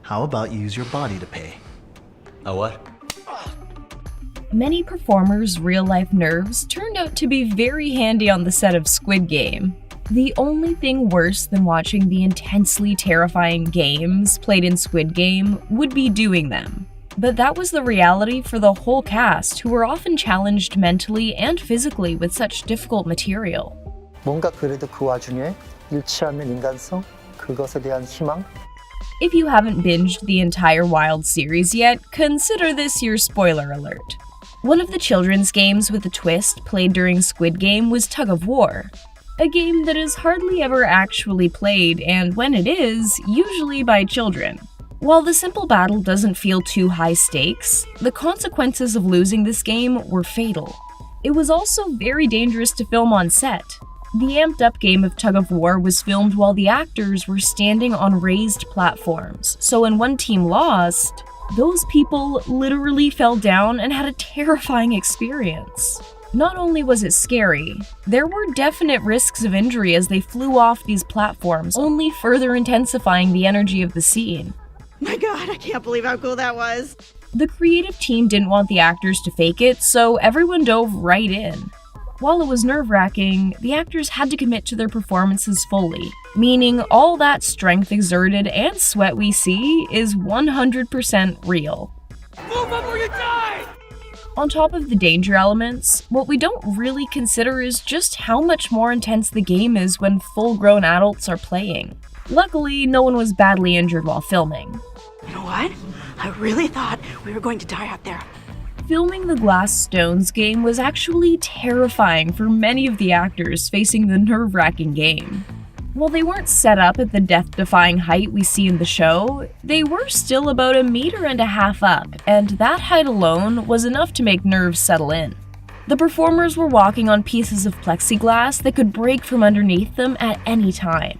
How about you use your body to pay? A what? Many performers' real-life nerves turned out to be very handy on the set of Squid Game. The only thing worse than watching the intensely terrifying games played in Squid Game would be doing them. But that was the reality for the whole cast, who were often challenged mentally and physically with such difficult material. 뭔가 그래도 그 와중에 잃지 않는 인간성? 그것에 대한 희망? If you haven't binged the entire Wild series yet, consider this your spoiler alert. One of the children's games with a twist played during Squid Game was Tug of War, a game that is hardly ever actually played, and when it is, usually by children. While the simple battle doesn't feel too high stakes, the consequences of losing this game were fatal. It was also very dangerous to film on set. The amped-up game of Tug of War was filmed while the actors were standing on raised platforms, so when one team lost, those people literally fell down and had a terrifying experience. Not only was it scary, there were definite risks of injury as they flew off these platforms, only further intensifying the energy of the scene. My god, I can't believe how cool that was! The creative team didn't want the actors to fake it, so everyone dove right in. While it was nerve-wracking, the actors had to commit to their performances fully, meaning all that strength exerted and sweat we see is 100% real. Move up or you die! On top of the danger elements, what we don't really consider is just how much more intense the game is when full-grown adults are playing. Luckily, no one was badly injured while filming. You know what? I really thought we were going to die out there. Filming the Glass Stones game was actually terrifying for many of the actors facing the nerve-wracking game. While they weren't set up at the death-defying height we see in the show, they were still about 1.5 meters up, and that height alone was enough to make nerves settle in. The performers were walking on pieces of plexiglass that could break from underneath them at any time.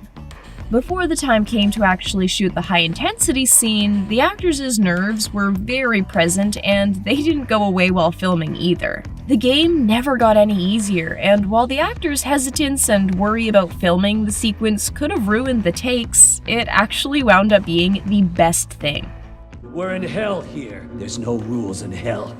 Before the time came to actually shoot the high-intensity scene, the actors' nerves were very present and they didn't go away while filming either. The game never got any easier, and while the actors' hesitance and worry about filming the sequence could have ruined the takes, it actually wound up being the best thing. We're in hell here. There's no rules in hell.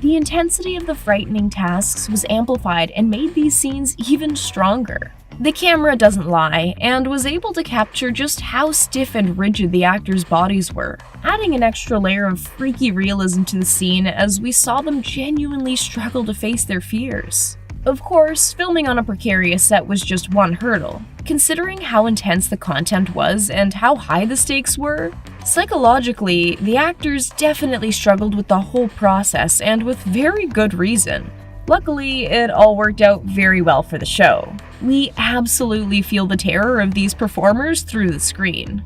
The intensity of the frightening tasks was amplified and made these scenes even stronger. The camera doesn't lie, and was able to capture just how stiff and rigid the actors' bodies were, adding an extra layer of freaky realism to the scene as we saw them genuinely struggle to face their fears. Of course, filming on a precarious set was just one hurdle. Considering how intense the content was and how high the stakes were, psychologically, the actors definitely struggled with the whole process, and with very good reason. Luckily, it all worked out very well for the show. We absolutely feel the terror of these performers through the screen.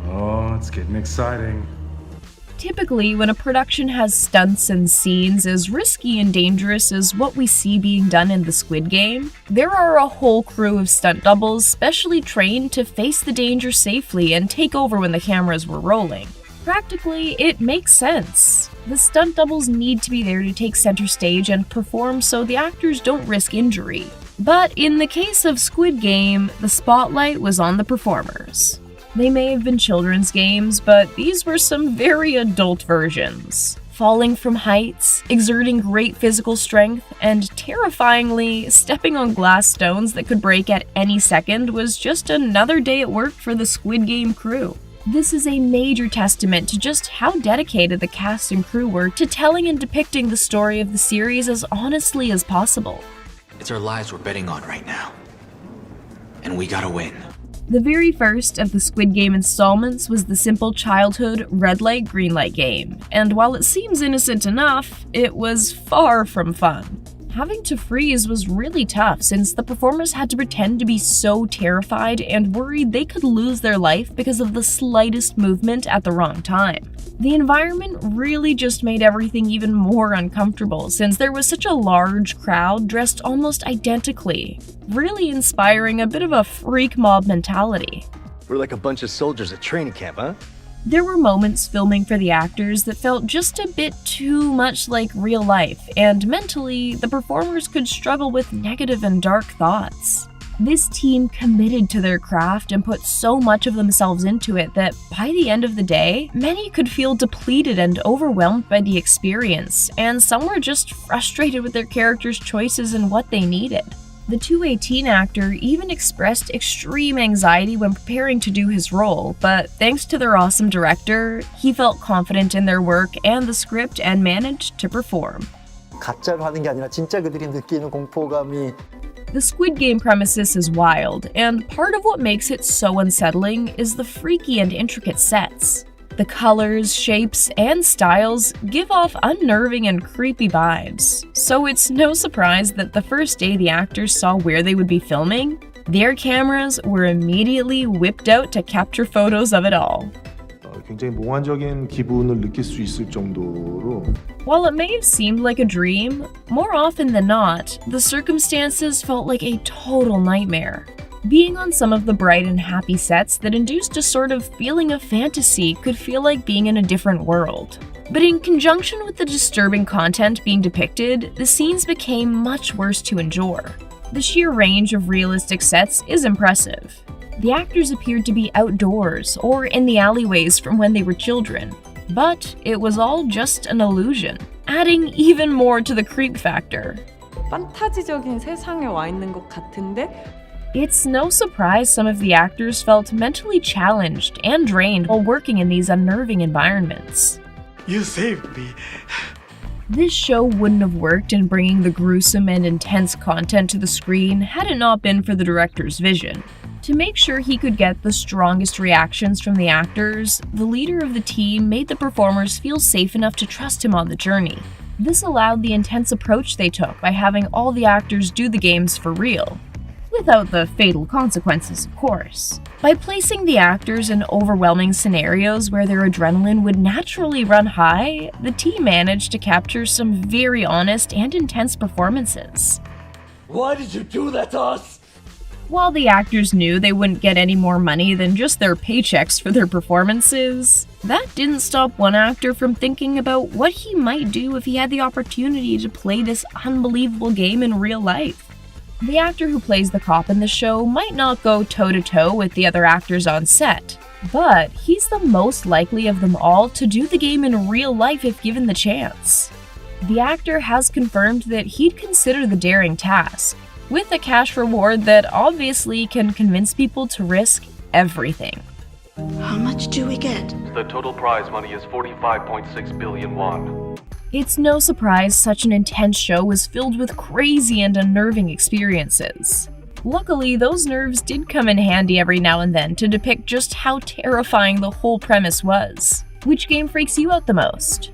Oh, it's getting exciting. Typically, when a production has stunts and scenes as risky and dangerous as what we see being done in the Squid Game, there are a whole crew of stunt doubles specially trained to face the danger safely and take over when the cameras were rolling. Practically, it makes sense. The stunt doubles need to be there to take center stage and perform so the actors don't risk injury. But in the case of Squid Game, the spotlight was on the performers. They may have been children's games, but these were some very adult versions. Falling from heights, exerting great physical strength, and terrifyingly, stepping on glass stones that could break at any second was just another day at work for the Squid Game crew. This is a major testament to just how dedicated the cast and crew were to telling and depicting the story of the series as honestly as possible. It's our lives we're betting on right now. And we gotta win. The very first of the Squid Game installments was the simple childhood red light, green light game, and while it seems innocent enough, it was far from fun. Having to freeze was really tough since the performers had to pretend to be so terrified and worried they could lose their life because of the slightest movement at the wrong time. The environment really just made everything even more uncomfortable since there was such a large crowd dressed almost identically, really inspiring a bit of a freak mob mentality. We're like a bunch of soldiers at training camp, huh? There were moments filming for the actors that felt just a bit too much like real life, and mentally, the performers could struggle with negative and dark thoughts. This team committed to their craft and put so much of themselves into it that by the end of the day, many could feel depleted and overwhelmed by the experience, and some were just frustrated with their characters' choices and what they needed. The 218 actor even expressed extreme anxiety when preparing to do his role, but thanks to their awesome director, he felt confident in their work and the script and managed to perform. 가짜로 하는 게 아니라 진짜 그들이 느끼는 공포감이 The Squid Game premises is wild, and part of what makes it so unsettling is the freaky and intricate sets. The colors, shapes, and styles give off unnerving and creepy vibes, so it's no surprise that the first day the actors saw where they would be filming, their cameras were immediately whipped out to capture photos of it all. 굉장히 몽환적인 기분을 느낄 수 있을 정도로 While it may have seemed like a dream, more often than not, the circumstances felt like a total nightmare. Being on some of the bright and happy sets that induced a sort of feeling of fantasy could feel like being in a different world. But in conjunction with the disturbing content being depicted, the scenes became much worse to endure. The sheer range of realistic sets is impressive. The actors appeared to be outdoors or in the alleyways from when they were children, but it was all just an illusion, adding even more to the creep factor. 판타지적인 세상에 와 있는 것 같은데? It's no surprise some of the actors felt mentally challenged and drained while working in these unnerving environments. You saved me. This show wouldn't have worked in bringing the gruesome and intense content to the screen had it not been for the director's vision. To make sure he could get the strongest reactions from the actors, the leader of the team made the performers feel safe enough to trust him on the journey. This allowed the intense approach they took by having all the actors do the games for real. Without the fatal consequences, of course. By placing the actors in overwhelming scenarios where their adrenaline would naturally run high, the team managed to capture some very honest and intense performances. Why did you do that to us? While the actors knew they wouldn't get any more money than just their paychecks for their performances, that didn't stop one actor from thinking about what he might do if he had the opportunity to play this unbelievable game in real life. The actor who plays the cop in the show might not go toe-to-toe with the other actors on set, but he's the most likely of them all to do the game in real life if given the chance. The actor has confirmed that he'd consider the daring task, with a cash reward that obviously can convince people to risk everything. How much do we get? The total prize money is 45.6 billion won. It's no surprise such an intense show was filled with crazy and unnerving experiences. Luckily, those nerves did come in handy every now and then to depict just how terrifying the whole premise was. Which game freaks you out the most?